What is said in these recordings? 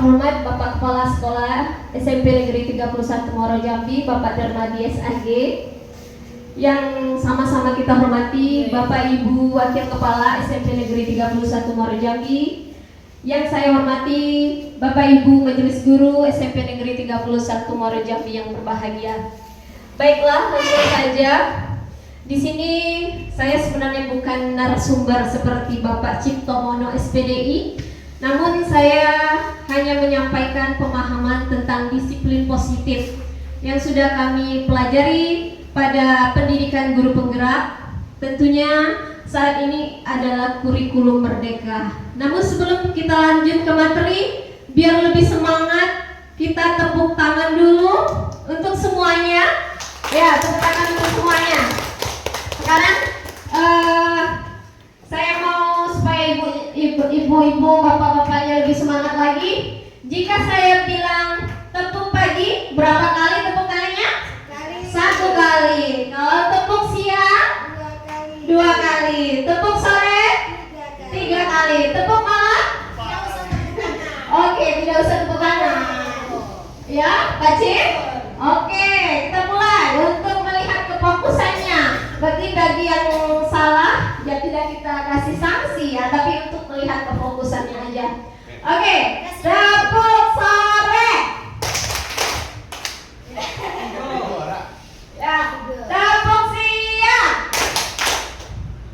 terhormat Bapak Kepala Sekolah SMP Negeri 31 Muaro Jambi, Bapak Darmadi SAG. Yang sama-sama kita hormati Bapak Ibu Wakil Kepala SMP Negeri 31 Muaro Jambi. Yang saya hormati Bapak Ibu Majelis Guru SMP Negeri 31 Muaro Jambi yang berbahagia. Baiklah, langsung saja. Di sini saya sebenarnya bukan narasumber seperti Bapak Cipto Mono SPDI, namun saya hanya menyampaikan pemahaman tentang disiplin positif yang sudah kami pelajari pada pendidikan guru penggerak. Tentunya saat ini adalah kurikulum merdeka. Namun sebelum kita lanjut ke materi, biar lebih semangat, kita tepuk tangan dulu untuk semuanya. Ya, tepuk tangan untuk semuanya. Sekarang saya mau supaya ibu-ibu, bapak-bapaknya lebih semangat lagi. Jika saya bilang tepuk pagi, berapa kali tepuk kalinya? Satu kali. Kalau tepuk siang, dua kali. Tepuk sore, tiga kali. Tepuk malam? Oke, tidak usah tepuk tangan. Ya, Pak Cip? Oke, kita mulai untuk melihat kefokusannya. Bagi yang salah, ya tidak kita kasih sanksi ya, tapi untuk melihat kefokusannya aja. Oke, tepuk sore. Ya, tepuk siang.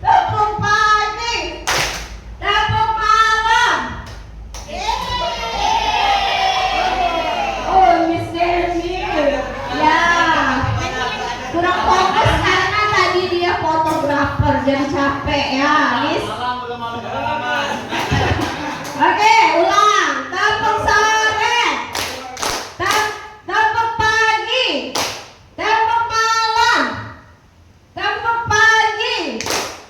Tepuk pagi. Tepuk malam. Oh, Miss Devi. Ya, kurang fokus karena tadi dia fotografer jadi capek ya, Miss. Oke, ulang. Tepuk sore. Tepuk pagi. Tepuk malam. Tepuk pagi.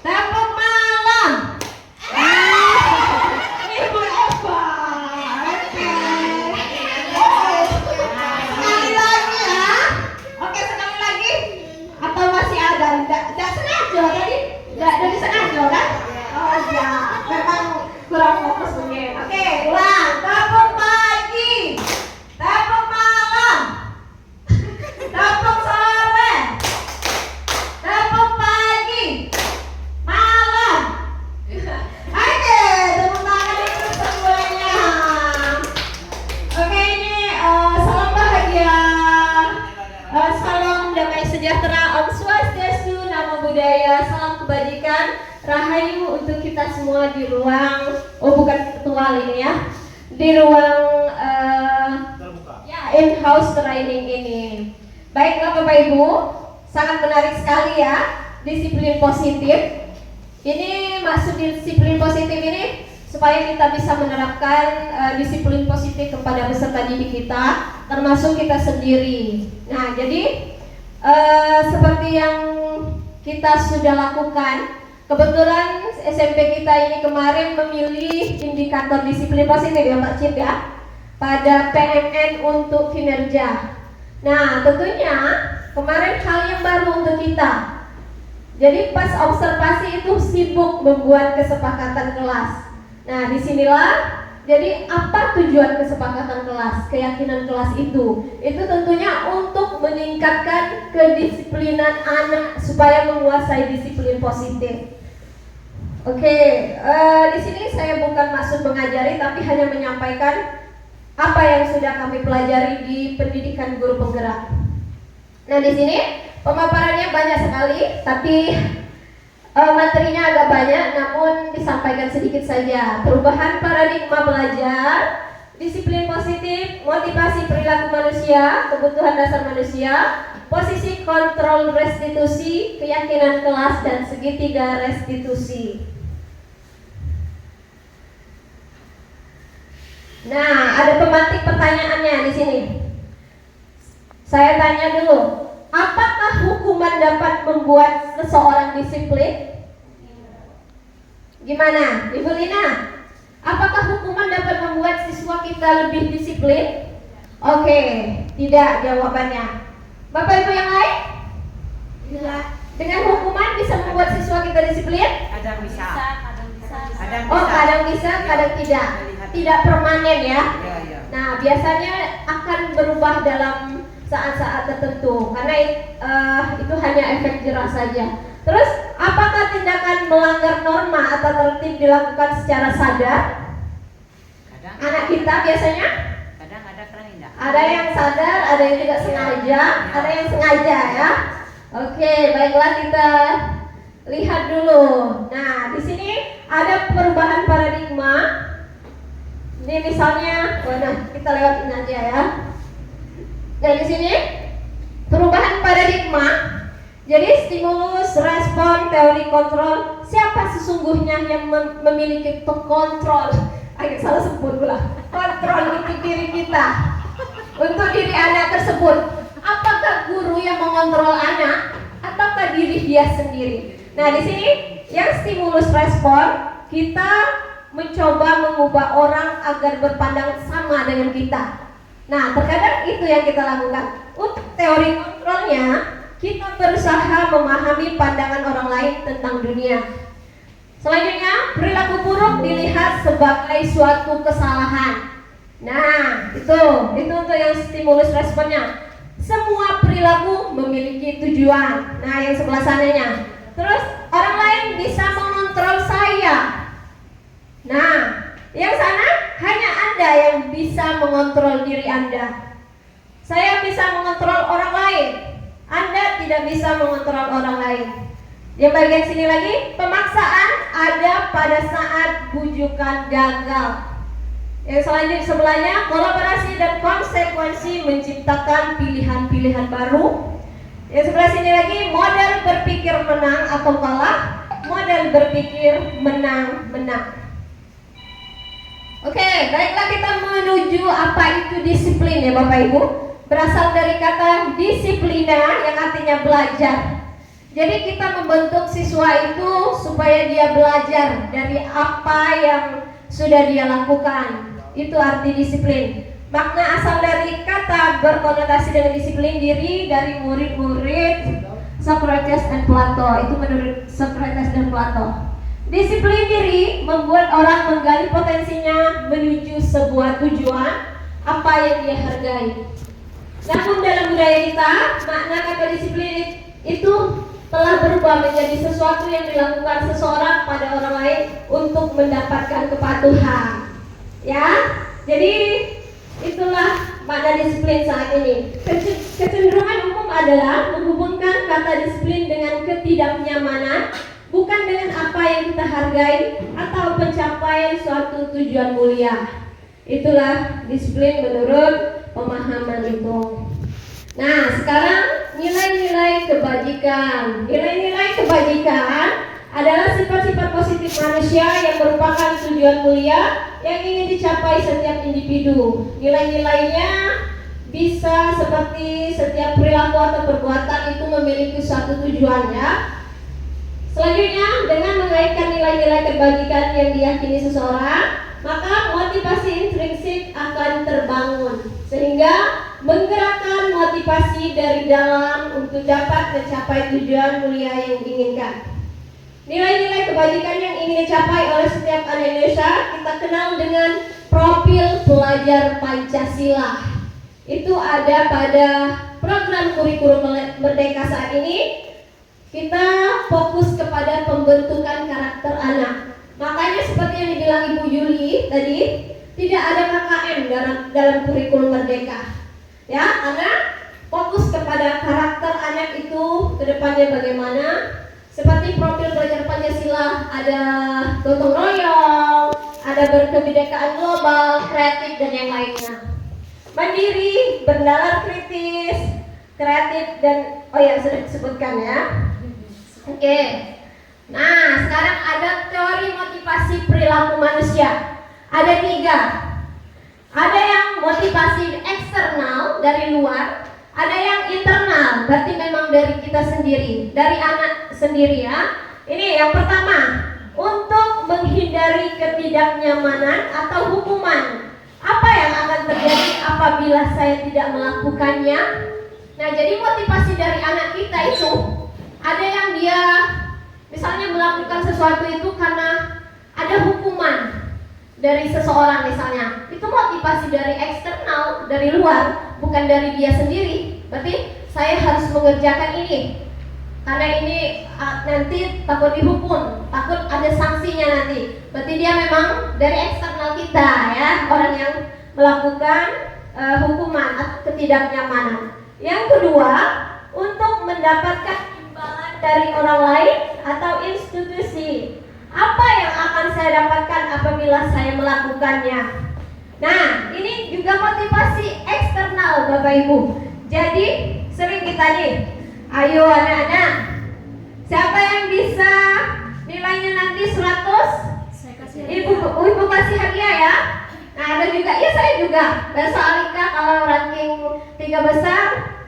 Tepuk malam. Ibu Eva. Oke. Sekali lagi ya. Oke, sekali lagi. Atau masih ada? Tidak sengaja tadi? Tidak disengaja kan? Oh ya, memang kurang fokus mungkin. Oke, ulang. Tepuk pagi. Tepuk malam. Tepuk sore. Tepuk pagi. Malam. Oke, tepuk tangan untuk semuanya. Oke, ini salam bahagia, salam damai sejahtera, Om Swastiastu, Namo Buddhaya, salam kebajikan, rahayu untuk kita semua di ruang, bukan virtual ini ya, di ruang ya in-house training ini. Baiklah Bapak Ibu, sangat menarik sekali ya disiplin positif. Ini maksud disiplin positif ini supaya kita bisa menerapkan disiplin positif kepada peserta didik kita, termasuk kita sendiri. Nah, jadi seperti yang kita sudah lakukan, kebetulan SMP kita ini kemarin memilih indikator disiplin positif ya Pak Cip ya, pada PMN untuk kinerja. Nah, tentunya kemarin hal yang baru untuk kita. Jadi pas observasi itu sibuk membuat kesepakatan kelas. Nah, disinilah jadi apa tujuan kesepakatan kelas, keyakinan kelas itu? Itu tentunya untuk meningkatkan kedisiplinan anak supaya menguasai disiplin positif. Oke, di sini saya bukan maksud mengajari, tapi hanya menyampaikan apa yang sudah kami pelajari di pendidikan guru penggerak. Nah, di sini pemaparannya banyak sekali, tapi materinya agak banyak, namun disampaikan sedikit saja. Perubahan paradigma belajar, disiplin positif, motivasi perilaku manusia, kebutuhan dasar manusia, posisi kontrol restitusi, keyakinan kelas, dan segitiga restitusi. Nah, ada pemantik pertanyaannya di sini. Saya tanya dulu, apakah hukuman dapat membuat seseorang disiplin? Gimana, Ibu Lina? Apakah hukuman dapat membuat siswa kita lebih disiplin? Oke, tidak jawabannya. Bapak Ibu yang lain? Tidak. Dengan hukuman bisa membuat siswa kita disiplin? Kadang bisa. Kadang bisa, kadang tidak. Tidak permanen ya. Iya. Nah, biasanya akan berubah dalam saat-saat tertentu karena itu hanya efek jerah saja. Terus, apakah tindakan melanggar norma atau tertib dilakukan secara sadar? Kadang Anak kita biasanya kadang ada enggak? ada yang sadar, ada yang tidak sengaja, ada yang sengaja ya. Oke, baiklah kita lihat dulu. Nah, di sini ada perubahan paradigma. Ini misalnya, kita lewatin aja ya. Nah, di sini perubahan paradigma. Jadi stimulus, respon, teori kontrol. Siapa sesungguhnya yang memiliki kontrol? Agak salah sebut pula. Kontrol untuk diri kita, untuk diri anak tersebut. Apakah guru yang mengontrol anak, ataukah diri dia sendiri? Nah, di sini yang stimulus respon, kita mencoba mengubah orang agar berpandang sama dengan kita. Nah, terkadang itu yang kita lakukan. Untuk teori kontrolnya, kita berusaha memahami pandangan orang lain tentang dunia. Selanjutnya, perilaku buruk dilihat sebagai suatu kesalahan. Nah, itu untuk yang stimulus responnya. Semua perilaku memiliki tujuan. Nah, yang sebelah sananya. Terus, orang lain bisa mengontrol saya. Nah, yang sana hanya Anda yang bisa mengontrol diri Anda. Saya bisa mengontrol orang lain. Anda tidak bisa mengontrol orang lain. Yang bagian sini lagi, pemaksaan ada pada saat bujukan gagal. Yang selanjutnya sebelahnya, kolaborasi dan konsekuensi menciptakan pilihan-pilihan baru. Yang sebelah sini lagi, model berpikir menang atau kalah, model berpikir menang-menang. Oke, baiklah kita menuju apa itu disiplin ya Bapak Ibu. Berasal dari kata disiplina yang artinya belajar. Jadi kita membentuk siswa itu supaya dia belajar dari apa yang sudah dia lakukan. Itu arti disiplin. Makna asal dari kata berkonotasi dengan disiplin diri dari murid-murid Socrates dan Plato. Itu menurut Socrates dan Plato. Disiplin diri membuat orang menggali potensinya menuju sebuah tujuan apa yang dia hargai. Namun dalam budaya kita, makna kata disiplin itu telah berubah menjadi sesuatu yang dilakukan seseorang pada orang lain untuk mendapatkan kepatuhan. Ya, jadi itulah makna disiplin saat ini. Kecenderungan umum adalah menghubungkan kata disiplin dengan ketidaknyamanan, bukan dengan apa yang kita hargai atau pencapaian suatu tujuan mulia. Itulah disiplin menurut pemahaman itu. Nah, sekarang nilai-nilai kebajikan. Nilai-nilai kebajikan adalah sifat-sifat positif manusia yang merupakan tujuan mulia yang ingin dicapai setiap individu. Nilai-nilainya bisa seperti setiap perilaku atau perbuatan itu memiliki suatu tujuan ya. Selanjutnya, dengan mengaitkan nilai-nilai kebajikan yang diyakini seseorang, maka motivasi intrinsik akan terbangun sehingga menggerakkan motivasi dari dalam untuk dapat mencapai tujuan mulia yang diinginkan. Nilai-nilai kebajikan yang ingin dicapai oleh setiap anak Indonesia kita kenal dengan profil pelajar Pancasila. Itu ada pada program kurikulum Merdeka saat ini. Kita fokus kepada pembentukan karakter anak. Makanya seperti yang dibilang Ibu Yuli tadi, tidak ada KKN dalam kurikulum Merdeka. Ya, karena fokus kepada karakter anak itu ke depannya bagaimana. Seperti profil pelajar Pancasila, ada gotong royong, ada berkebinekaan global, kreatif dan yang lainnya. Mandiri, bernalar kritis, kreatif dan sudah disebutkan ya. Oke. Nah, sekarang ada teori motivasi perilaku manusia. Ada 3. Ada yang motivasi eksternal dari luar, ada yang internal, berarti memang dari kita sendiri, dari anak sendiri ya. Ini yang pertama, untuk menghindari ketidaknyamanan atau hukuman. Apa yang akan terjadi apabila saya tidak melakukannya? Nah, jadi motivasi dari anak kita itu ada yang dia misalnya melakukan sesuatu itu karena ada hukuman. dari seseorang misalnya, itu motivasi dari eksternal, dari luar, bukan dari dia sendiri. Berarti saya harus mengerjakan ini karena ini nanti takut dihukum, takut ada sanksinya nanti. Berarti dia memang dari eksternal kita ya, orang yang melakukan hukuman atau ketidaknyamanan. Yang kedua, untuk mendapatkan imbalan dari orang lain atau institusi. Apa yang akan saya dapatkan apabila saya melakukannya? Nah, ini juga motivasi eksternal Bapak Ibu. Jadi sering kita nih, ayo anak-anak, siapa yang bisa nilainya nanti 100? Saya kasih Ibu kasih hadiah ya. Nah, ada juga, ya saya juga. Besok Alika kalau ranking 3 besar,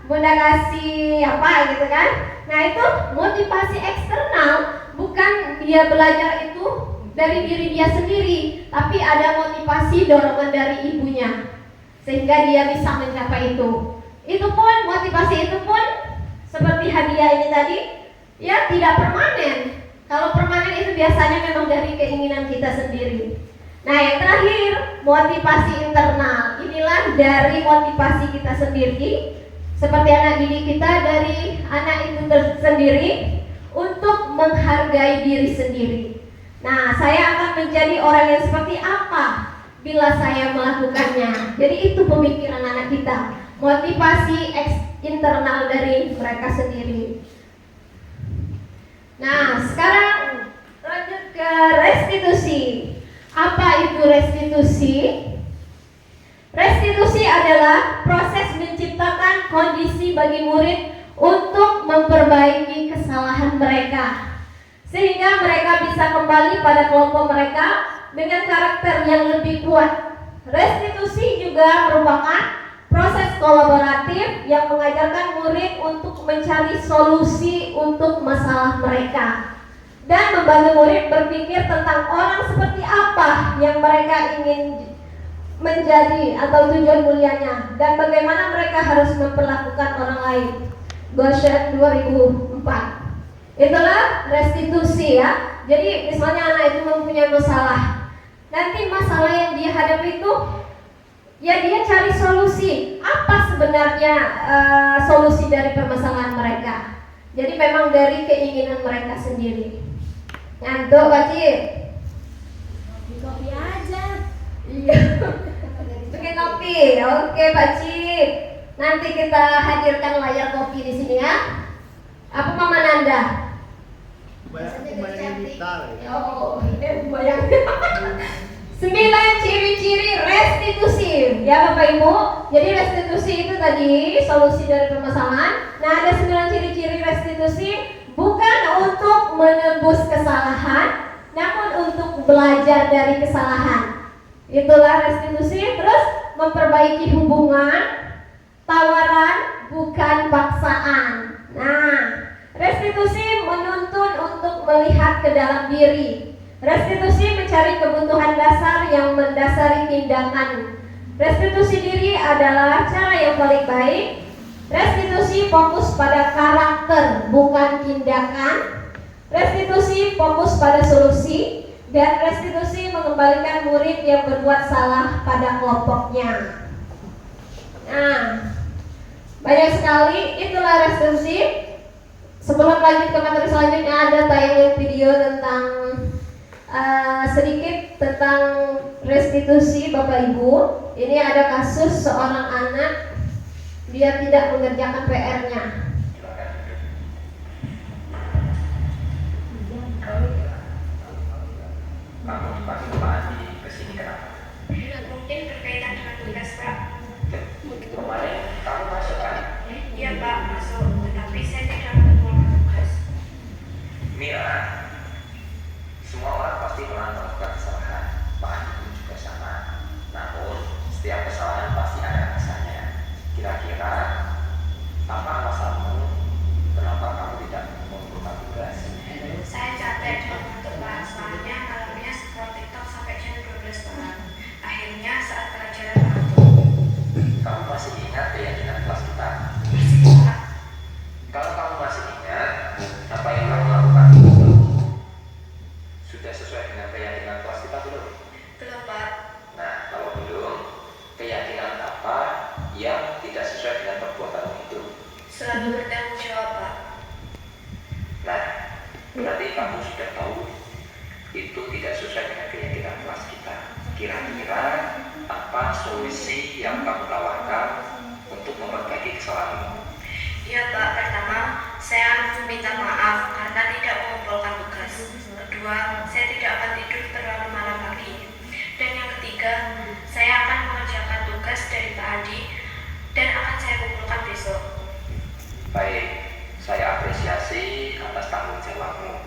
Bunda kasih apa gitu kan. Nah, itu motivasi eksternal, bukan dia belajar itu dari diri dia sendiri, tapi ada motivasi dorongan dari ibunya sehingga dia bisa mencapai itu. Itu pun, motivasi itu pun seperti hadiah ini tadi, ya tidak permanen. Kalau permanen itu biasanya memang dari keinginan kita sendiri. Nah, yang terakhir, motivasi internal. Inilah dari motivasi kita sendiri, seperti anak didik kita, dari anak itu sendiri untuk menghargai diri sendiri. Nah, saya akan menjadi orang yang seperti apa bila saya melakukannya. Jadi itu pemikiran anak kita, motivasi internal dari mereka sendiri. Nah, sekarang lanjut ke restitusi. Apa itu restitusi? Restitusi adalah proses menciptakan kondisi bagi murid untuk memperbaiki kesalahan mereka, sehingga mereka bisa kembali pada kelompok mereka dengan karakter yang lebih kuat. Restitusi juga merupakan proses kolaboratif yang mengajarkan murid untuk mencari solusi untuk masalah mereka dan membantu murid berpikir tentang orang seperti apa yang mereka ingin menjadi atau tujuan mulianya dan bagaimana mereka harus memperlakukan orang lain. Goshen 2004. Itulah restitusi ya. Jadi misalnya anak itu mempunyai masalah, nanti masalah yang dia hadapi itu, ya dia cari solusi. Apa sebenarnya solusi dari permasalahan mereka? Jadi memang dari keinginan mereka sendiri. Ngantuk Pak Cip? kopi aja. Iya. Bikin kopi. Oke Pak Cip. Nanti kita hadirkan layar kopi di sini ya. Apa Mama Nanda? Bayang gitar. Oh, bayang. 9 ciri-ciri restitusi ya Bapak Ibu. Jadi restitusi itu tadi solusi dari permasalahan. Nah, ada 9 ciri-ciri restitusi, bukan untuk menebus kesalahan, namun untuk belajar dari kesalahan. Itulah restitusi. Terus memperbaiki hubungan, tawaran bukan paksaan. Nah, restitusi menuntun untuk melihat ke dalam diri. Restitusi mencari kebutuhan dasar yang mendasari tindakan. Restitusi diri adalah cara yang paling baik. Restitusi fokus pada karakter, bukan tindakan. Restitusi fokus pada solusi. Dan restitusi mengembalikan murid yang berbuat salah pada kelompoknya. Nah, banyak sekali. Itulah restitusi. Sebelum lanjut ke materi selanjutnya, ada tayangan video tentang sedikit tentang restitusi Bapak Ibu. Ini ada kasus seorang anak, dia tidak mengerjakan PR-nya. Mungkin berkaitan dengan tugas Pak. Kemarin kamu masuk kan? Iya Pak, masuk. Tetapi saya tidak mengumpulkan tugas. Mira, semua orang pasti pernah melakukan kesalahan. Pak pun juga sama. Namun, setiap kesalahan pasti ada masanya. Kira-kira apa masalah Selalu bertanggung jawab, Pak. Nah, berarti kamu sudah tahu itu tidak sesuai dengan keyakinan kelas kita. Kira-kira apa solusi yang kamu tawarkan untuk memperbaiki kesalahanmu? Ya, Pak. Pertama, saya meminta maaf karena tidak mengumpulkan tugas. Kedua, saya tidak akan tidur terlalu malam lagi. Dan yang ketiga, saya akan mengerjakan tugas dari Pak Adi dan akan saya kumpulkan besok. Baik, saya apresiasi atas tanggung jawabmu.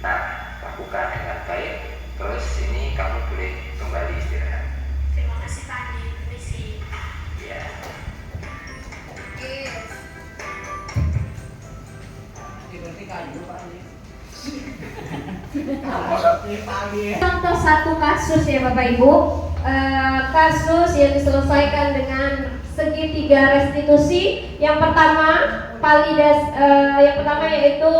Nah, lakukan dengan baik. Terus ini kamu boleh kembali istirahat. Terima kasih, Pak Adi. Permisi. Ya. Contoh satu kasus ya Bapak Ibu, kasus yang diselesaikan dengan segitiga restitusi. Yang pertama, yang pertama yaitu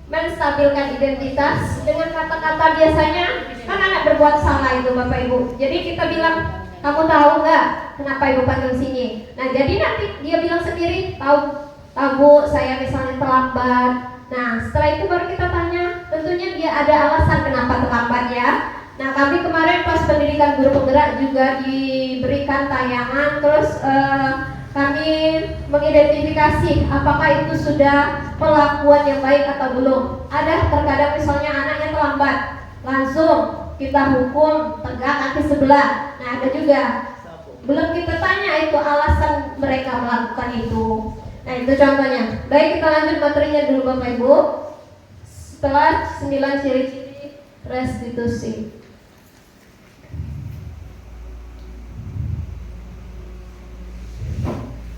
menstabilkan identitas dengan kata-kata biasanya kan anak berbuat salah itu Bapak Ibu. Jadi kita bilang, kamu tahu nggak kenapa ibu panggil sini? Nah jadi nanti dia bilang sendiri, tahu Bu, saya misalnya terlambat. Nah setelah itu baru kita tanya, tentunya dia ada alasan kenapa terlambat ya. Nah kami kemarin pas pendidikan guru penggerak juga diberikan tayangan, terus kami mengidentifikasi apakah itu sudah perlakuan yang baik atau belum. Ada terkadang misalnya anaknya terlambat, langsung kita hukum tegak kaki sebelah. Nah ada juga belum kita tanya itu alasan mereka melakukan itu. Nah itu contohnya. Baik, kita lanjut materinya dulu Bapak Ibu. Setelah 9 ciri-ciri restitusi.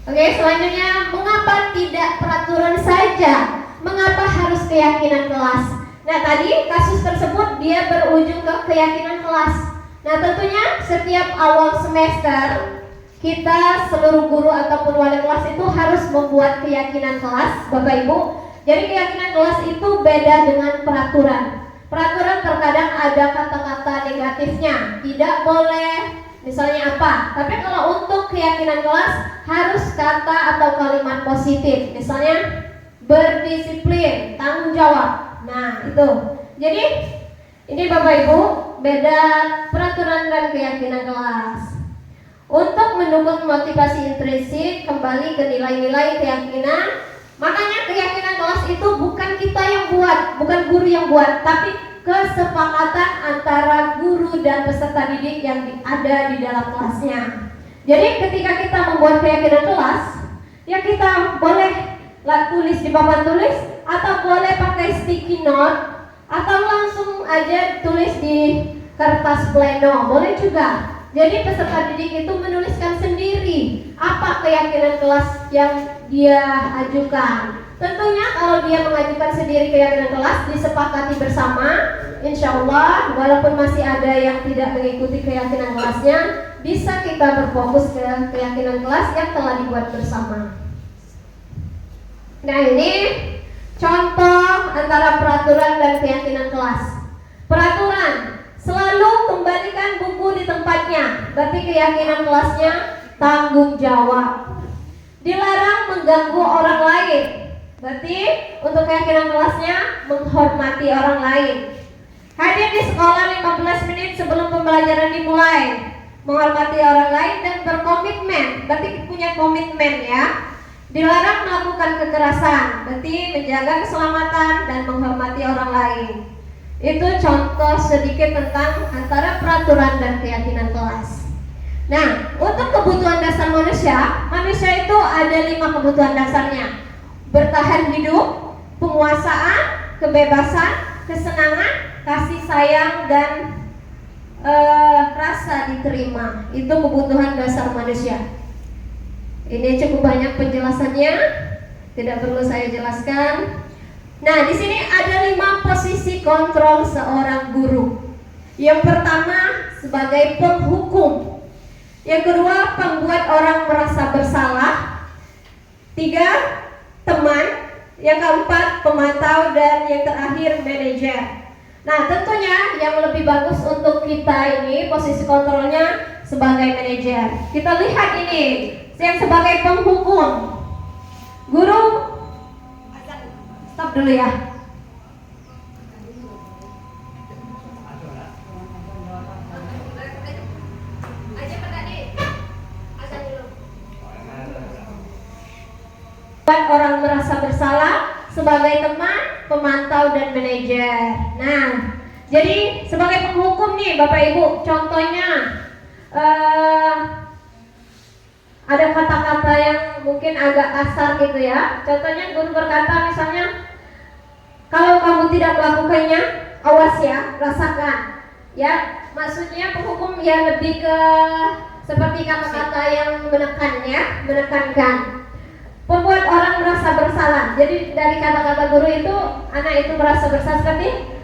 Oke, selanjutnya, mengapa tidak peraturan saja? Mengapa harus keyakinan kelas? Nah, tadi kasus tersebut dia berujung ke keyakinan kelas. Nah, tentunya setiap awal semester kita seluruh guru ataupun wali kelas itu harus membuat keyakinan kelas, Bapak Ibu. Jadi keyakinan kelas itu beda dengan peraturan. Peraturan terkadang ada kata-kata negatifnya, tidak boleh misalnya apa. Tapi kalau untuk keyakinan kelas harus kata atau kalimat positif. Misalnya berdisiplin, tanggung jawab. Nah, itu. Jadi ini Bapak Ibu, beda peraturan dan keyakinan kelas. Untuk mendukung motivasi intrinsik, kembali ke nilai-nilai keyakinan. Makanya keyakinan kelas itu bukan kita yang buat, bukan guru yang buat, tapi kesepakatan antara guru dan peserta didik yang ada di dalam kelasnya. Jadi ketika kita membuat keyakinan kelas, ya kita boleh tulis di papan tulis, atau boleh pakai sticky note, atau langsung aja tulis di kertas pleno, boleh juga. Jadi peserta didik itu menuliskan sendiri apa keyakinan kelas yang dia ajukan. Tentunya kalau dia mengajukan sendiri keyakinan kelas, disepakati bersama, insya Allah walaupun masih ada yang tidak mengikuti keyakinan kelasnya, bisa kita berfokus ke keyakinan kelas yang telah dibuat bersama. Nah ini contoh antara peraturan dan keyakinan kelas. Peraturan, selalu kembalikan buku di tempatnya, berarti keyakinan kelasnya tanggung jawab. Dilarang mengganggu orang lain, berarti untuk keyakinan kelasnya menghormati orang lain. Hadir di sekolah 15 menit sebelum pembelajaran dimulai, menghormati orang lain dan berkomitmen, berarti punya komitmen ya. Dilarang melakukan kekerasan, berarti menjaga keselamatan dan menghormati orang lain. Itu contoh sedikit tentang antara peraturan dan keyakinan kelas. Nah, untuk kebutuhan dasar manusia, manusia itu ada 5 kebutuhan dasarnya: bertahan hidup, penguasaan, kebebasan, kesenangan, kasih sayang, dan rasa diterima. Itu kebutuhan dasar manusia. Ini cukup banyak penjelasannya, tidak perlu saya jelaskan. Nah, di sini ada 5 posisi kontrol seorang guru. Yang pertama sebagai penghukum. Yang kedua, pembuat orang merasa bersalah. 3, teman. Yang keempat, pemantau. Dan yang terakhir, manajer. Nah, tentunya yang lebih bagus untuk kita ini posisi kontrolnya sebagai manajer. Kita lihat ini, yang sebagai penghukum. dulu ya. Buat orang merasa bersalah sebagai teman, pemantau, dan manajer. Nah, jadi sebagai penghukum nih Bapak Ibu, contohnya ada kata-kata yang mungkin agak kasar gitu ya. Contohnya guru berkata misalnya, kalau kamu tidak melakukannya, awas ya, rasakan. Ya, maksudnya penghukum ya lebih ke seperti kata-kata yang menekankan. Membuat orang merasa bersalah. Jadi dari kata-kata guru itu, anak itu merasa bersalah seperti,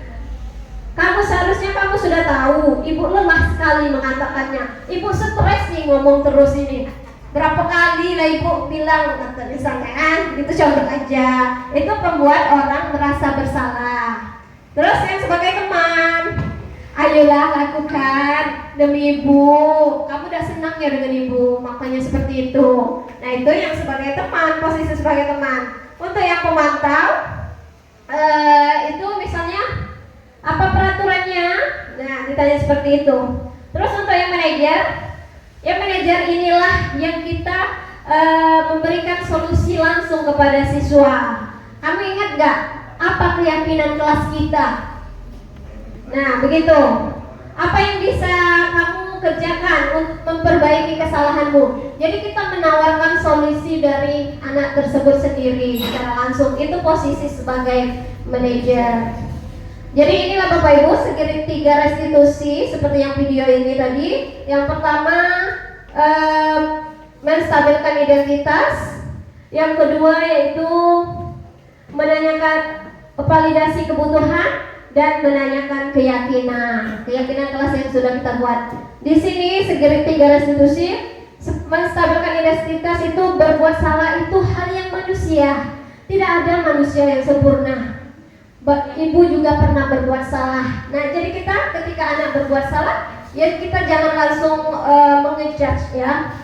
kamu seharusnya kamu sudah tahu, ibu lemah sekali mengatakannya. Ibu stres nih ngomong terus ini. Berapa kali lah ibu bilang, kata misalnya, itu contoh aja. Itu membuat orang merasa bersalah. Terus yang sebagai teman, ayolah lakukan demi ibu. Kamu udah senang ya dengan ibu, makanya seperti itu. Nah itu yang sebagai teman, posisi sebagai teman. Untuk yang pemantau, itu misalnya apa peraturannya? Nah ditanya seperti itu. Terus untuk yang manajer inilah yang kita memberikan solusi langsung kepada siswa. Kamu ingat gak apa keyakinan kelas kita? Nah begitu. Apa yang bisa kamu kerjakan untuk memperbaiki kesalahanmu? Jadi kita menawarkan solusi dari anak tersebut sendiri secara langsung. Itu posisi sebagai manajer. Jadi inilah Bapak Ibu segitiga restitusi seperti yang video ini tadi. Yang pertama menstabilkan identitas. Yang kedua yaitu menanyakan validasi kebutuhan dan menanyakan keyakinan kelas yang sudah kita buat. Di sini segitiga restitusi, menstabilkan identitas itu berbuat salah itu hal yang manusia. Tidak ada manusia yang sempurna. Ibu juga pernah berbuat salah. Nah, jadi kita ketika anak berbuat salah, ya kita jangan langsung mengejudge ya.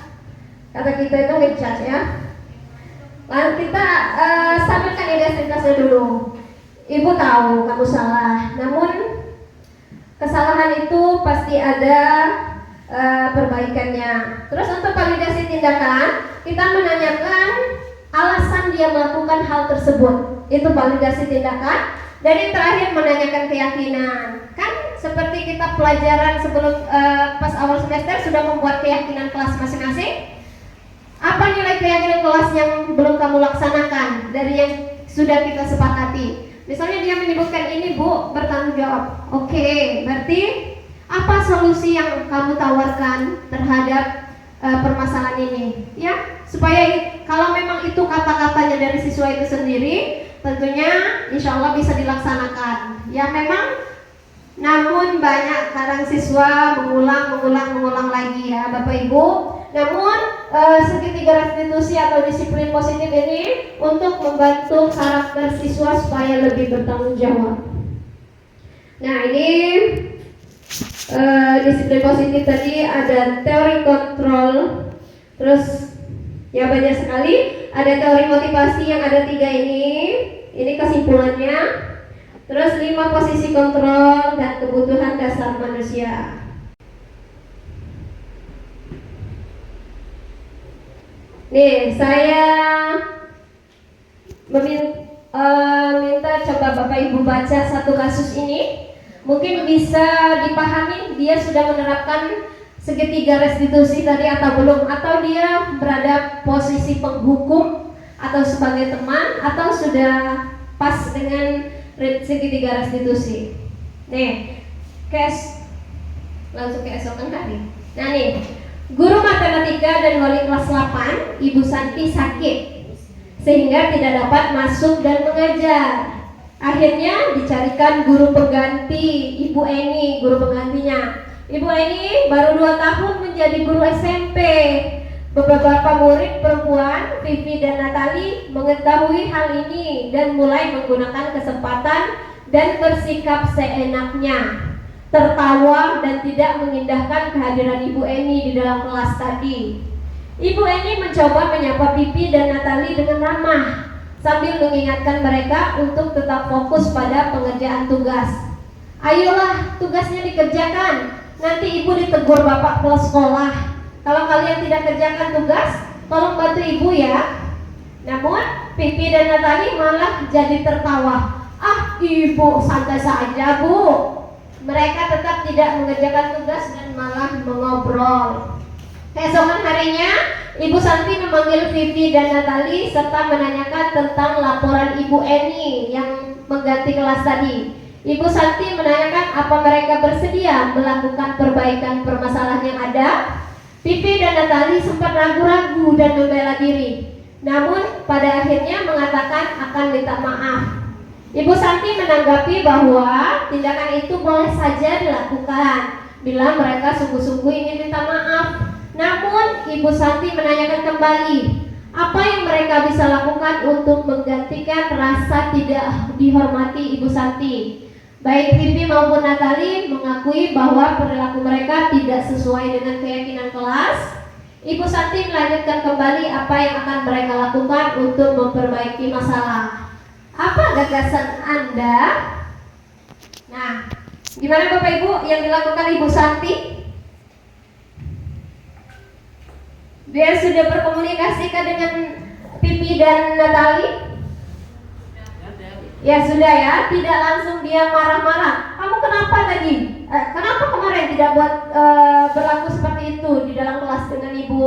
Kata kita itu ngejudge ya. Lalu kita stabilkan identitasnya dulu. Ibu tahu kamu salah, namun kesalahan itu pasti ada perbaikannya. Terus untuk validasi tindakan, kita menanyakan alasan dia melakukan hal tersebut. Itu validasi tindakan. Dan yang terakhir menanyakan keyakinan. Kan seperti kita pelajaran sebelum pas awal semester sudah membuat keyakinan kelas masing-masing. Apa nilai keyakinan kelas yang belum kamu laksanakan dari yang sudah kita sepakati? Misalnya dia menyebutkan ini Bu bertanggung jawab. Oke, berarti apa solusi yang kamu tawarkan terhadap permasalahan ini? Ya, supaya kalau memang itu kata-katanya dari siswa itu sendiri, tentunya insya Allah bisa dilaksanakan. Ya memang, namun banyak kadang siswa mengulang lagi ya Bapak Ibu. Namun segitiga restitusi atau disiplin positif ini untuk membantu karakter siswa supaya lebih bertanggung jawab. Nah ini disiplin positif tadi ada teori kontrol, terus ya banyak sekali. Ada teori motivasi yang ada 3 ini kesimpulannya. Terus 5 posisi kontrol dan kebutuhan dasar manusia. Nih, saya minta coba Bapak Ibu baca satu kasus ini. Mungkin bisa dipahami dia sudah menerapkan segitiga restitusi tadi atau belum, atau dia berada posisi penghukum atau sebagai teman, atau sudah pas dengan segitiga restitusi. Nih, langsung keesokan tadi. Nah nih, guru matematika dan wali kelas 8, Ibu Santi sakit sehingga tidak dapat masuk dan mengajar. Akhirnya dicarikan guru pengganti, Ibu Eni, guru penggantinya. Ibu Eni baru 2 tahun menjadi guru SMP. Beberapa murid perempuan, Vivi dan Natali, mengetahui hal ini dan mulai menggunakan kesempatan dan bersikap seenaknya, tertawa dan tidak mengindahkan kehadiran Ibu Eni di dalam kelas tadi. Ibu Eni mencoba menyapa Vivi dan Natali dengan ramah. sambil mengingatkan mereka untuk tetap fokus pada pengerjaan tugas. Ayolah, tugasnya dikerjakan. Nanti ibu ditegur bapak pulang sekolah. Kalau kalian tidak kerjakan tugas, tolong bantu ibu ya. Namun Pipi dan Natali malah jadi tertawa. Ah, ibu santai saja bu. Mereka tetap tidak mengerjakan tugas dan malah mengobrol. Keesokan harinya, Ibu Santi memanggil Vivi dan Natali serta menanyakan tentang laporan Ibu Eni yang mengganti kelas tadi. Ibu Santi menanyakan apa mereka bersedia melakukan perbaikan permasalahan yang ada. Vivi dan Natali sempat ragu-ragu dan membela diri, namun pada akhirnya mengatakan akan minta maaf. Ibu Santi menanggapi bahwa tindakan itu boleh saja dilakukan bila mereka sungguh-sungguh ingin minta maaf. Namun Ibu Santi menanyakan kembali, apa yang mereka bisa lakukan untuk menggantikan rasa tidak dihormati Ibu Santi. Baik Vivi maupun Natali mengakui bahwa perilaku mereka tidak sesuai dengan keyakinan kelas. Ibu Santi melanjutkan kembali apa yang akan mereka lakukan untuk memperbaiki masalah. Apa gagasan Anda? Nah, gimana Bapak Ibu yang dilakukan Ibu Santi? Dia sudah berkomunikasikan dengan Pipi dan Natali? Ya sudah ya, tidak langsung dia marah-marah. Kamu kenapa tadi? Kenapa kemarin tidak buat berlaku seperti itu di dalam kelas dengan Ibu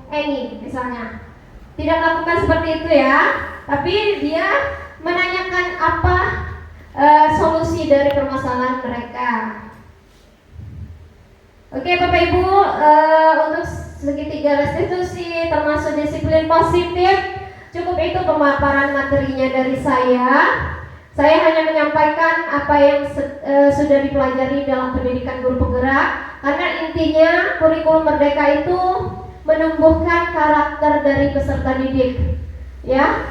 Eni misalnya? Tidak lakukan seperti itu ya, tapi dia menanyakan apa solusi dari permasalahan mereka. Oke Bapak Ibu, untuk segitiga restitusi termasuk disiplin positif, cukup itu pemaparan materinya dari saya. Saya hanya menyampaikan apa yang sudah dipelajari dalam pendidikan guru penggerak, karena intinya kurikulum merdeka itu menumbuhkan karakter dari peserta didik, ya.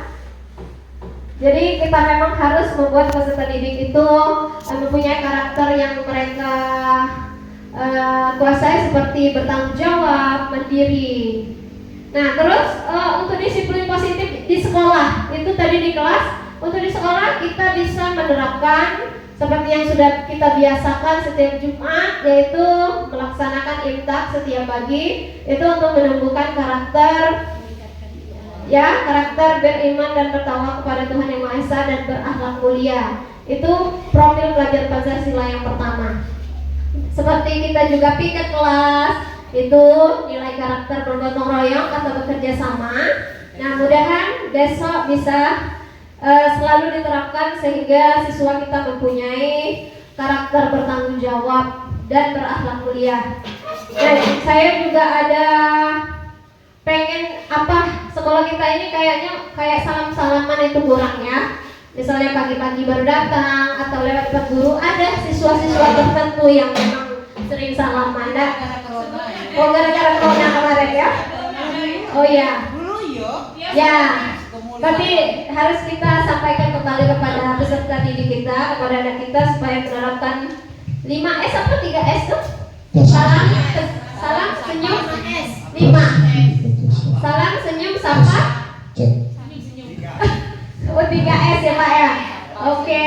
Jadi kita memang harus membuat peserta didik itu mempunyai karakter yang mereka kuasai, seperti bertanggung jawab, mandiri. Nah terus untuk disiplin positif di sekolah, itu tadi di kelas. Untuk di sekolah kita bisa menerapkan seperti yang sudah kita biasakan setiap Jumat, yaitu melaksanakan imtak setiap pagi. Itu untuk menumbuhkan karakter, ya, karakter beriman dan bertawakal kepada Tuhan Yang Maha Esa dan berakhlak mulia. Itu profil pelajar Pancasila yang pertama. Seperti kita juga piket kelas, itu nilai karakter bergotong royong atau bekerja sama. Nah mudahan besok bisa selalu diterapkan sehingga siswa kita mempunyai karakter bertanggung jawab dan berakhlak mulia. Nah saya juga ada pengen sekolah kita ini kayak salam-salaman itu kurang ya. Misalnya pagi-pagi baru datang atau lewat depan guru, ada siswa-siswa tertentu yang memang sering salaman. Oh gara-gara corona kemarin ya? Oh ya. Ya. Tapi harus kita sampaikan kembali kepada peserta didik kita, kepada anak kita supaya menerapkan 5S apa 3S tuh? Salam, senyum, 5. Salam, senyum, sapa. Oh 3S ya Pak ya. Oke,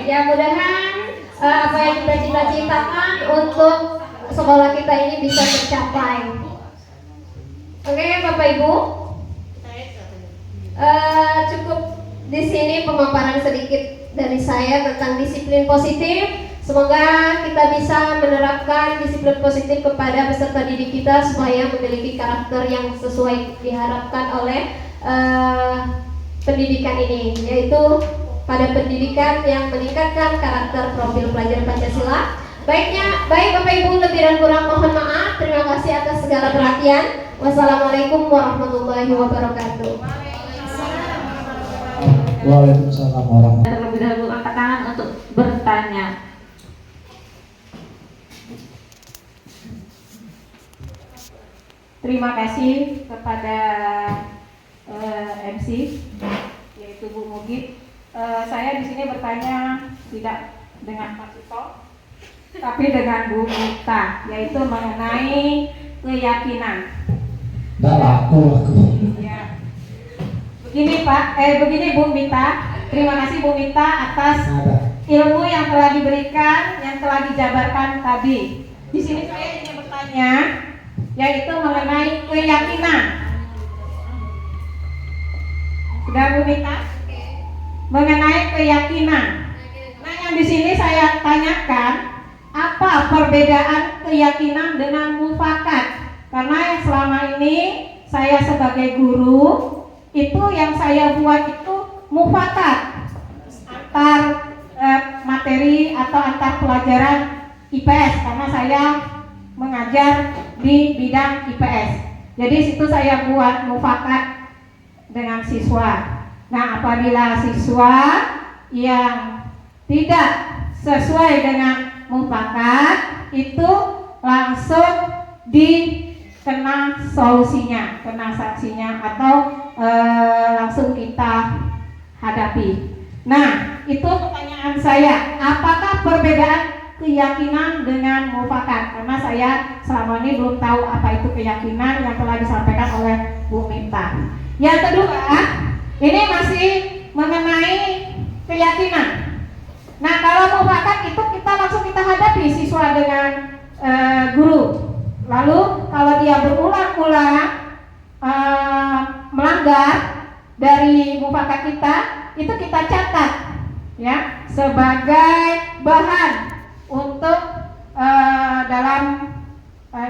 ya mudahan apa yang kita cita-citakan untuk sekolah kita ini bisa tercapai. Oke Bapak Ibu, cukup di sini pemaparan sedikit dari saya tentang disiplin positif. Semoga kita bisa menerapkan disiplin positif kepada peserta didik kita supaya memiliki karakter yang sesuai diharapkan oleh pendidikan ini, yaitu pada pendidikan yang meningkatkan karakter profil pelajar Pancasila. Baik Bapak Ibu, lebih dan kurang mohon maaf. Terima kasih atas segala perhatian. Wassalamualaikum warahmatullahi wabarakatuh. Waalaikumsalam warahmatullahi wabarakatuh. Terlebih dahulu angkat tangan untuk bertanya. Terima kasih kepada MC yaitu Bu Mugit. Saya di sini bertanya tidak dengan Pak Suto, tapi dengan Bu Mita, yaitu mengenai keyakinan. Aku. Ya. Gini Pak, begini Bu Mita. Terima kasih Bu Mita atas Ada. ilmu yang telah diberikan, yang telah dijabarkan tadi. Di sini saya ingin bertanya, yaitu mengenai keyakinan. Sudah Bu Mita? Mengenai keyakinan. Nah, yang di sini saya tanyakan, apa perbedaan keyakinan dengan mufakat? Karena yang selama ini saya sebagai guru, itu yang saya buat itu mufakat antar materi atau antar pelajaran IPS, karena saya mengajar di bidang IPS. Jadi situ saya buat mufakat dengan siswa. Nah, apabila siswa yang tidak sesuai dengan mufakat itu langsung dikena solusinya, kena sanksinya, atau langsung kita hadapi. Nah, itu pertanyaan saya, apakah perbedaan keyakinan dengan mufakat? Karena saya selama ini belum tahu apa itu keyakinan yang telah disampaikan oleh Bu Minta. Yang kedua, ini masih mengenai keyakinan. Nah, kalau mufakat itu kita langsung kita hadapi siswa dengan guru. Lalu kalau dia berulang-ulang melanggar dari mufakat kita, itu kita catat ya sebagai bahan untuk dalam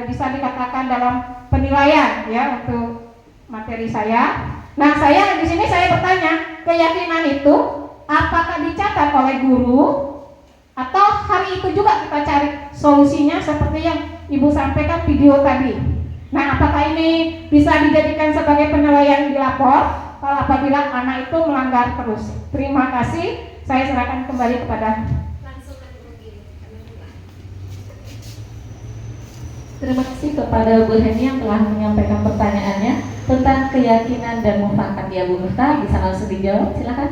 bisa dikatakan dalam penilaian ya untuk materi saya. Nah, saya di sini saya bertanya, keyakinan itu apakah dicatat oleh guru atau hari itu juga kita cari solusinya seperti yang Ibu sampaikan video tadi. Nah, apakah ini bisa dijadikan sebagai penilaian di lapor kalau apabila anak itu melanggar terus? Terima kasih. Saya serahkan kembali kepada. Terima kasih kepada Bu Heni yang telah menyampaikan pertanyaannya tentang keyakinan dan mufakat ya Bu Mirta. Bisa langsung dijawab, silakan.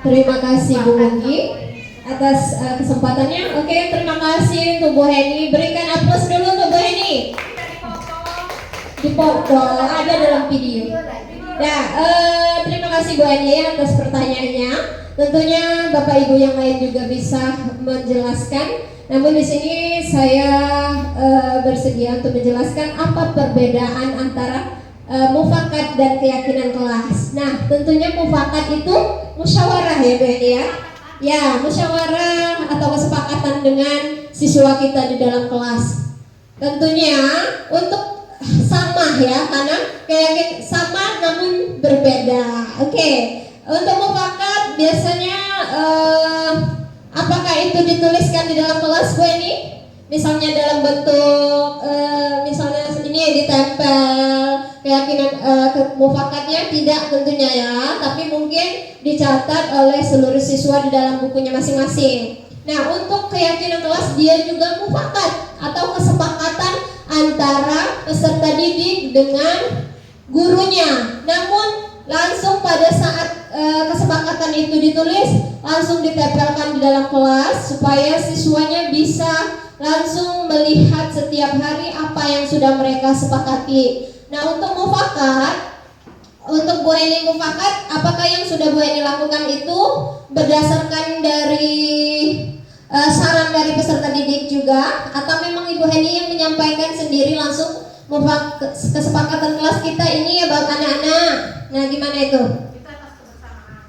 Terima kasih Bu Mugi atas kesempatannya. Oke, terima kasih untuk Bu Heni. Berikan aplaus dulu untuk Bu Heni. Dipoto ada dalam video. Nah, terima kasih Bu Heni atas pertanyaannya. Tentunya Bapak Ibu yang lain juga bisa menjelaskan. Namun di sini saya bersedia untuk menjelaskan apa perbedaan antara mufakat dan keyakinan kelas. Nah, tentunya mufakat itu musyawarah ya Bu Heni ya. Ya, musyawarah atau kesepakatan dengan siswa kita di dalam kelas. Tentunya untuk sama ya, karena keyakinan sama namun berbeda. Oke. Untuk mufakat biasanya apakah itu dituliskan di dalam kelas Bu Heni? Misalnya dalam bentuk misalnya ini ditempel keyakinan mufakatnya, tidak tentunya ya, tapi mungkin dicatat oleh seluruh siswa di dalam bukunya masing-masing. Nah, untuk keyakinan kelas dia juga mufakat atau kesepakatan antara peserta didik dengan gurunya. Namun langsung pada saat kesepakatan itu ditulis, langsung ditempelkan di dalam kelas supaya siswanya bisa langsung melihat setiap hari apa yang sudah mereka sepakati. Nah, untuk mufakat, untuk Bu Heni mufakat, apakah yang sudah Bu Heni lakukan itu berdasarkan dari saran dari peserta didik juga, atau memang Ibu Heni yang menyampaikan sendiri langsung kesepakatan kelas kita ini ya buat anak-anak? Nah, gimana itu?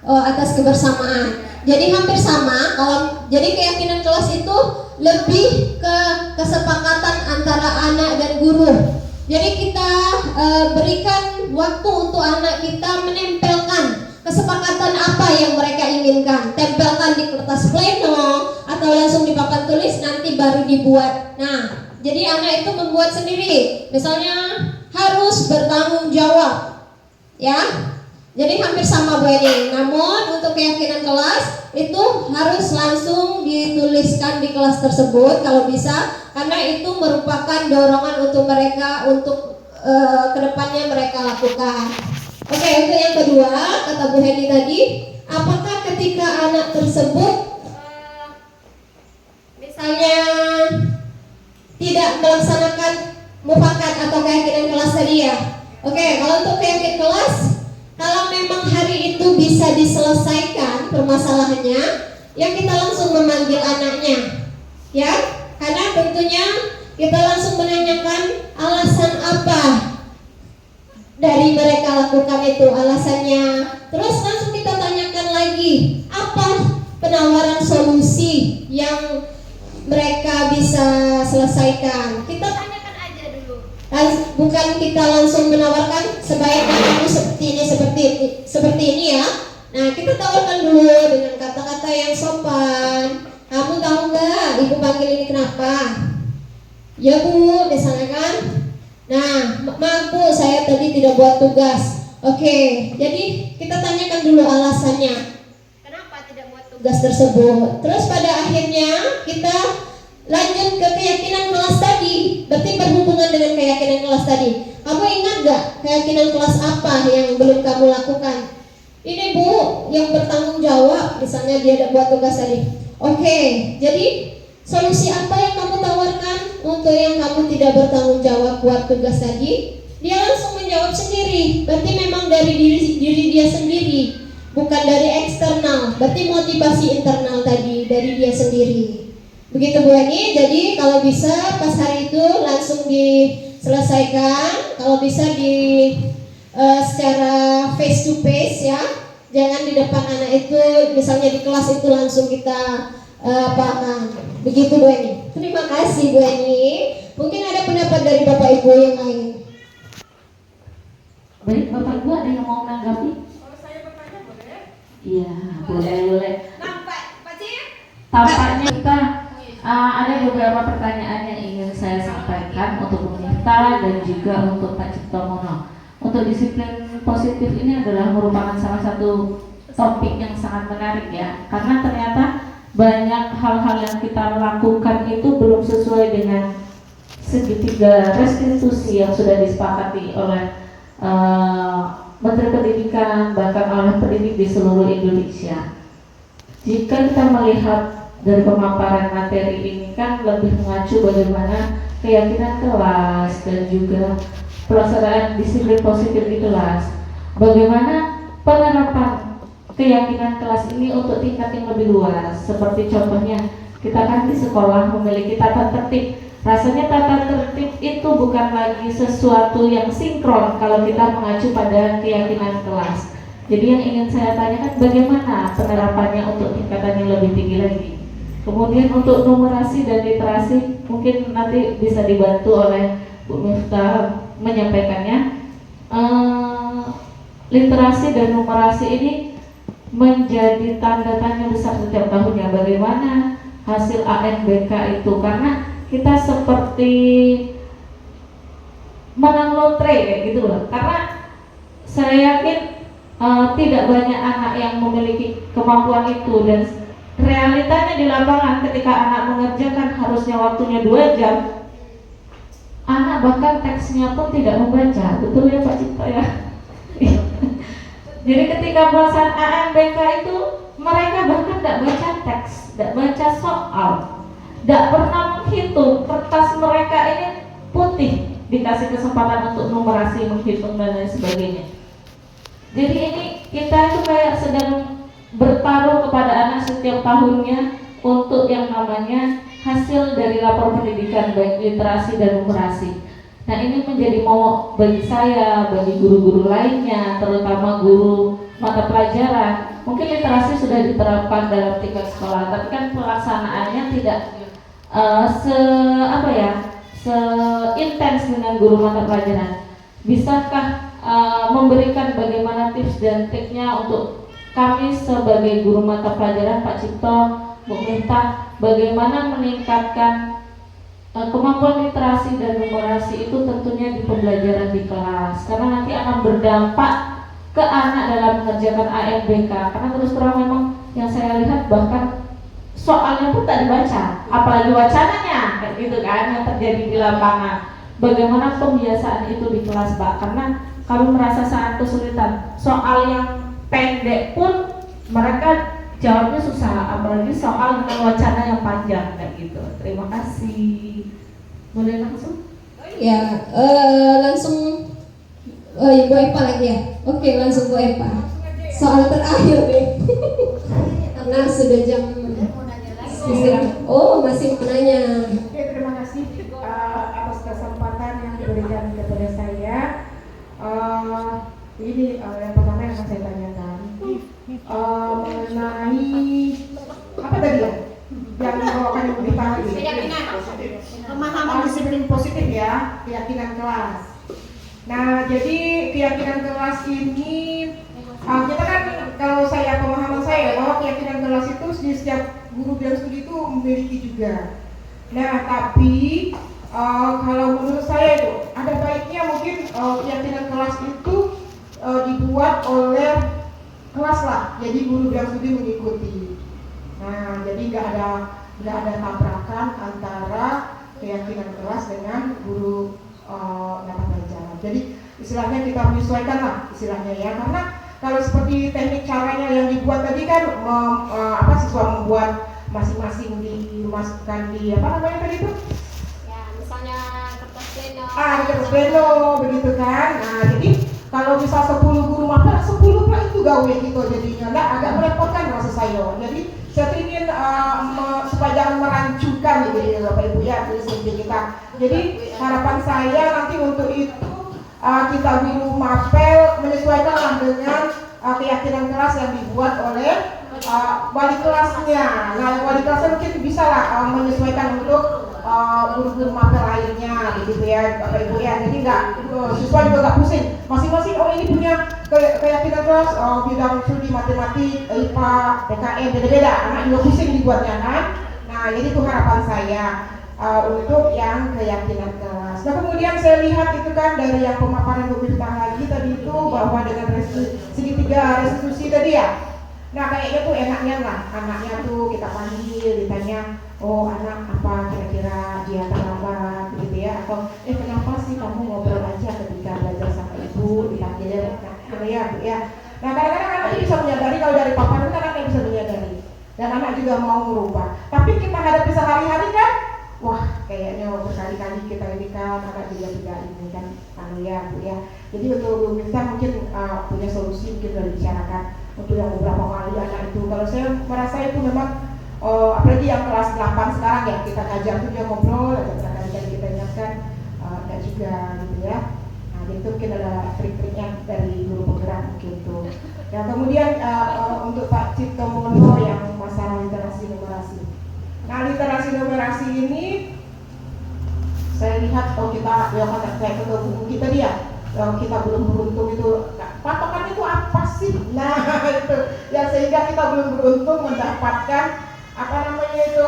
Oh, atas kebersamaan. Jadi hampir sama. Kalau jadi keyakinan kelas itu lebih ke kesepakatan antara anak dan guru. Jadi kita berikan waktu untuk anak kita menempelkan kesepakatan apa yang mereka inginkan. Tempelkan di kertas pleno atau langsung di papan tulis, nanti baru dibuat. Nah, jadi anak itu membuat sendiri. Misalnya harus bertanggung jawab. Ya. Jadi hampir sama Bu Heni. Namun untuk keyakinan kelas itu harus langsung dituliskan di kelas tersebut kalau bisa, karena itu merupakan dorongan untuk mereka untuk kedepannya mereka lakukan. Oke, untuk yang kedua kata Bu Heni tadi, apakah ketika anak tersebut misalnya tidak melaksanakan mufakat atau keyakinan kelas tadi ya? Oke, kalau untuk keyakinan kelas, kalau memang hari itu bisa diselesaikan permasalahannya, ya kita langsung memanggil anaknya, ya, karena tentunya kita langsung menanyakan alasan apa dari mereka lakukan itu, alasannya. Terus langsung kita tanyakan lagi, apa penawaran solusi yang mereka bisa selesaikan. Kita tanyakan aja dulu. Bukan kita langsung menawarkan sebaiknya kamu seperti ini ya. Nah, kita tawarkan dulu dengan kata-kata yang sopan. Kamu tahu nggak ibu panggil ini kenapa? Ya bu, misalnya kan. Nah, maaf bu, saya tadi tidak buat tugas. Oke, jadi kita tanyakan dulu alasannya. Kenapa tidak buat tugas tersebut? Terus pada akhirnya kita lanjut ke keyakinan kelas tadi. Berarti berhubungan dengan keyakinan kelas tadi. Kamu ingat gak keyakinan kelas apa yang belum kamu lakukan? Ini bu, yang bertanggung jawab. Misalnya dia ada buat tugas tadi. Oke, jadi solusi apa yang kamu tawarkan untuk yang kamu tidak bertanggung jawab buat tugas tadi? Dia langsung menjawab sendiri. Berarti memang dari diri dia sendiri, bukan dari eksternal. Berarti motivasi internal tadi dari dia sendiri. Begitu Bu Eni. Jadi kalau bisa pas hari itu langsung diselesaikan. Kalau bisa secara face to face ya. Jangan di depan anak itu, misalnya di kelas itu langsung kita apakan. Begitu Bu Eni. Terima kasih Bu Eni. Mungkin ada pendapat dari Bapak Ibu yang lain. Baik, Bapak Ibu ada yang mau menanggapi? Kalau saya bertanya boleh? Iya, boleh. Nampak, Pak Cik? Tampaknya kita ada beberapa pertanyaan yang ingin saya sampaikan untuk Bu Miftah dan juga untuk Pak Cipto Mono. Untuk disiplin positif ini adalah merupakan salah satu topik yang sangat menarik ya, karena ternyata banyak hal-hal yang kita lakukan itu belum sesuai dengan segitiga restitusi yang sudah disepakati oleh Menteri Pendidikan, bahkan oleh pendidik di seluruh Indonesia. Jika kita melihat dari pemaparan materi ini kan lebih mengacu bagaimana keyakinan kelas dan juga pelaksanaan disiplin positif di kelas. Bagaimana penerapan keyakinan kelas ini untuk tingkat yang lebih luas. Seperti contohnya, kita kan di sekolah memiliki tata tertib. Rasanya tata tertib itu bukan lagi sesuatu yang sinkron kalau kita mengacu pada keyakinan kelas. Jadi yang ingin saya tanyakan, bagaimana penerapannya untuk tingkatan yang lebih tinggi lagi. Kemudian untuk numerasi dan literasi mungkin nanti bisa dibantu oleh Bu Miftah menyampaikannya. Literasi dan numerasi ini menjadi tanda tanya besar setiap tahunnya. Bagaimana hasil ANBK itu, karena kita seperti menang lotre kayak gitu loh. Karena saya yakin tidak banyak anak yang memiliki kemampuan itu, dan realitanya di lapangan ketika anak mengerjakan harusnya waktunya 2 jam, anak bahkan teksnya pun tidak membaca. Betul ya Pak Cipto ya? Jadi ketika pelaksanaan ANBK itu mereka bahkan tidak baca teks, tidak baca soal, tidak pernah menghitung. Kertas mereka ini putih, dikasih kesempatan untuk numerasi, menghitung dan lain sebagainya. Jadi ini kita itu kayak sedang bertaruh kepada anak setiap tahunnya untuk yang namanya hasil dari lapor pendidikan, baik literasi dan numerasi. Nah ini menjadi momok bagi saya, bagi guru-guru lainnya, terutama guru mata pelajaran. Mungkin literasi sudah diterapkan dalam tingkat sekolah, tapi kan pelaksanaannya tidak seintens dengan guru mata pelajaran. Bisakah memberikan bagaimana tips dan triknya untuk kami sebagai guru mata pelajaran, Pak Cipto, Bu Miftah, bagaimana meningkatkan kemampuan literasi dan numerasi itu tentunya di pembelajaran di kelas, karena nanti akan berdampak ke anak dalam mengerjakan ANBK. Karena terus terang memang yang saya lihat bahkan soalnya pun tak dibaca, apalagi wacananya kayak gitu kan yang terjadi di lapangan. Bagaimana pembiasaan itu di kelas Pak? Karena kami merasa sangat kesulitan. Soal yang pendek pun mereka jawabnya susah, apalagi soal dengan wacana yang panjang kayak gitu. Terima kasih. Boleh langsung? Ya, langsung Oh, Ibu Eva lagi ya? Oke, langsung Bu Eva. Soal terakhir deh. Karena sudah jam istirahat. Oh, masih mau nanya. Oke, terima kasih atas kesempatan yang diberikan kepada saya. Ini yang pertama yang akan saya tanyakan mengenai apa tadi ya? Yang dibawakan Ibu Dita tadi. Pemahaman disiplin positif ya, keyakinan kelas. Nah, jadi keyakinan kelas ini kita kan, kalau saya pemahaman saya bahwa keyakinan kelas itu di setiap guru bidang studi itu memiliki juga. Nah, tapi kalau menurut saya itu ada baiknya mungkin keyakinan kelas itu dibuat oleh kelas lah, jadi guru bidang studi mengikuti. Nah, jadi nggak ada tabrakan antara keyakinan kelas dengan guru mata pelajaran. Jadi istilahnya kita menyesuaikan lah istilahnya ya, karena kalau seperti teknik caranya yang dibuat tadi kan siswa membuat masing-masing dimasukkan di apa namanya tadi itu? Ya, misalnya kertas pleno. Kertas pleno begitu kan. Nah, jadi kalau misal 10 guru mapel 10 pak itu gawe gitu jadinya. Nah, agak merepotkan rasa saya. Jadi saya ingin supaya jangan merancukan gitu ya Bapak Ibu ya, prinsip kita. Jadi harapan saya nanti untuk itu kita guru mapel menyesuaikanlah dengan keyakinan kelas yang dibuat oleh wali kelasnya. Nah, wali kelasnya mungkin bisa lah menyesuaikan untuk guru-guru mapel lainnya, gitu ya, Bapak Ibu ya. Jadi nggak siswa juga nggak pusing. Masing-masing ini punya keyakinan kelas bidang studi matematik, IPA, PKN beda-beda. Anak juga pusing dibuatnya kan. Nah, jadi itu harapan saya untuk yang keyakinan kelas. Nah, kemudian saya lihat itu kan dari yang pemaparan Bu Miftah lagi tadi itu bahwa dengan segitiga restitusi tadi ya. Nah, kayaknya tuh enaknya lah, anaknya tuh kita panggil, ditanya, oh anak apa kira-kira dia terlambat gitu ya, atau kenapa sih kamu ngobrol aja ketika belajar sama ibu, dipanggil ya Bu ya. Nah, kadang-kadang anak bisa menyadari kalau dari paparan kan anaknya bisa menyadari, dan anak juga mau merubah. Tapi kita hadapi sehari-hari kan, wah kayaknya berkali-kali kita ini kan anak juga tidak ini kan, ya Bu ya. Jadi untuk Bu Miftah mungkin punya solusi mungkin sudah dibicarakan untuk yang beberapa kali anak itu. Kalau saya merasa itu memang apalagi yang kelas 8 sekarang ya, kita kajian itu dia ngobrol, ada berkali-kali kita ingatkan dan juga gitu ya. Nah, itu mungkin ada trik-triknya dari guru penggerak mungkin itu. Ya, kemudian untuk Pak Cipto Mono yang masalah literasi numerasi. Nah, literasi numerasi ini saya lihat kita ya kata saya ke buku kita dia kita belum beruntung itu. Patokan itu apa sih? Nah, itu ya, sehingga kita belum beruntung mendapatkan apa namanya itu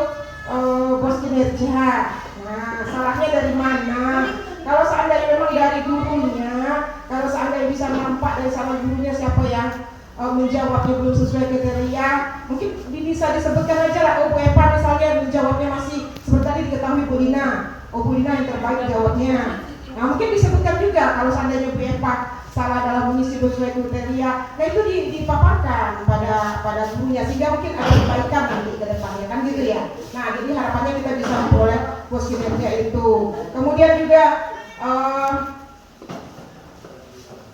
bos kinerja. Nah, salahnya dari mana? Kalau seandainya memang dari gurunya, kalau seandainya bisa nampak dari sama gurunya siapa yang menjawabnya belum sesuai kriteria, mungkin bisa disebutkan aja lah. Oh, Bu Eva misalnya menjawabnya masih seperti tadi diketahui Bu Lina. Oh, Bu Lina yang terbaik jawabnya. Nah, mungkin disebutkan juga kalau seandainya Bu Eva salah dalam mengisi sesuai kriteria. Nah, itu dipaparkan pada gurunya sehingga mungkin ada kebaikan nanti ke depannya kan gitu ya. Nah, jadi harapannya kita bisa memperoleh bos kinerja itu. Kemudian juga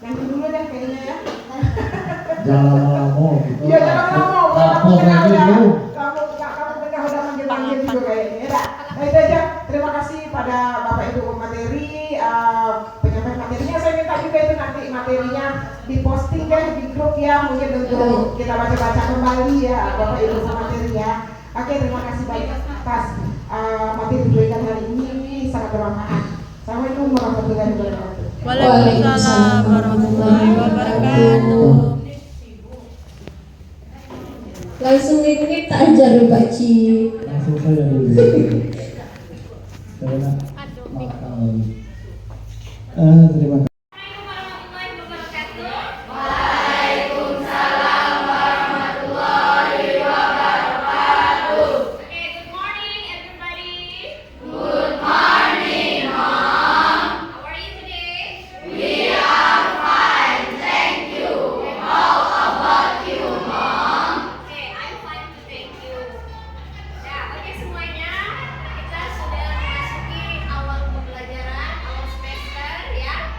nanti dulu deh kayaknya ya. Jangan lama-lama gitu. Ya jangan lama. Kamu udah manggil juga kayaknya. Nah, itu aja. Terima kasih pada Bapak Ibu pemateri. Penyampaian materinya saya minta juga itu nanti materinya diposting deh di grup ya, mungkin untuk kita baca-baca kembali ya Bapak Ibu pemateri ya. Oke, terima kasih banyak atas materi diberikan hari ini, sangat bermanfaat. Assalamualaikum warahmatullahi wabarakatuh. Waalaikumsalam warahmatullahi wabarakatuh. Langsung kita ajar Pak Cip. Langsung saya dulu. Saya nak makan. Terima kasih. Semuanya, kita sudah memasuki awal pembelajaran, awal semester ya.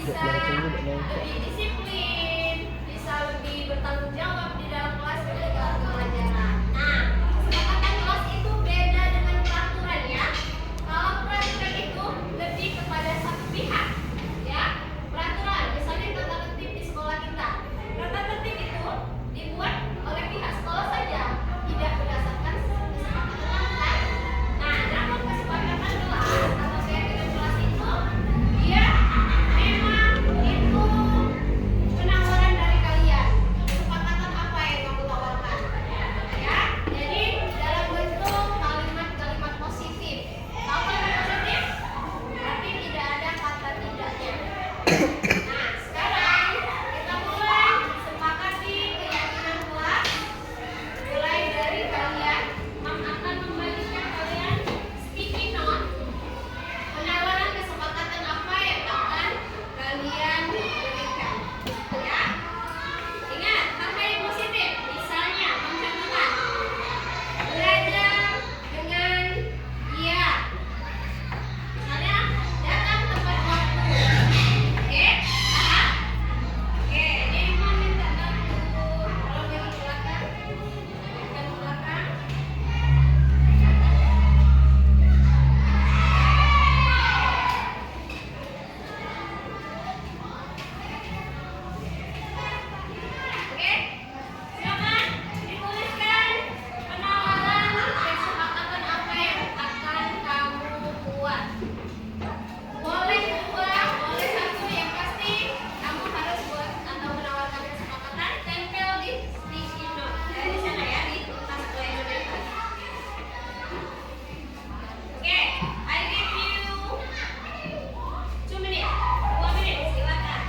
bisa lebih disiplin, bisa lebih bertanggung jawab di dalam kelas dan dalam pelajaran. Nah, kesepakatan kelas itu beda dengan peraturan ya. Kalau peraturan itu lebih kepada satu pihak, ya. Peraturan, misalnya tata tertib di sekolah kita. Tata tertib itu dibuat oleh pihak sekolah saja, tidak berdasarkan kesepakatan kelas. Nah, namun kesepakatan kelas atau keyakinan kelas itu dia memang itu penawaran dari kalian. Kesepakatan apa yang kamu tawarkan? Ya, jadi dalam bentuk kalimat-kalimat positif. Tahu kalimat positif? Berarti tidak ada kata tidaknya. Nah, sekarang kita mulai sepakati keyakinan kelas. Mulai dari kalian, Mam akan membagikan kalian sticky note penawaran kesepakatan apa yang akan kalian berikan. Ya, ingat kata yang positif. Misalnya, mencontohkan belajar dengan iya. Misalnya, datang tepat waktu. Oke, paham? Oke, ini mau minta bantu. Kalau yang di belakang, yang di belakang. Oke, silakan dituliskan penawaran kesepakatan apa yang akan kamu buat. Boleh dua, boleh satu, yang pasti kamu harus buat atau menawarkan kesepakatan. Tempel di sticky note dari sana ya, di kertas pelajaran. Oke, I give you 2 minutes, 2 menit, silakan.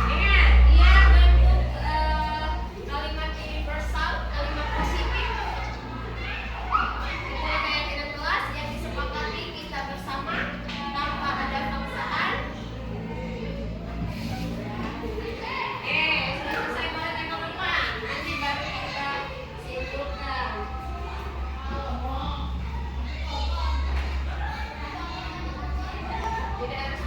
Ingat, dia bentuk kalimat universal, kalimat positif. Itulah keyakinan kelas yang disepakati kita bersama tanpa ada paksaan. Oke, sudah selesai mulai tanggal 5. Nanti baru kita simpulkan. Tidak harus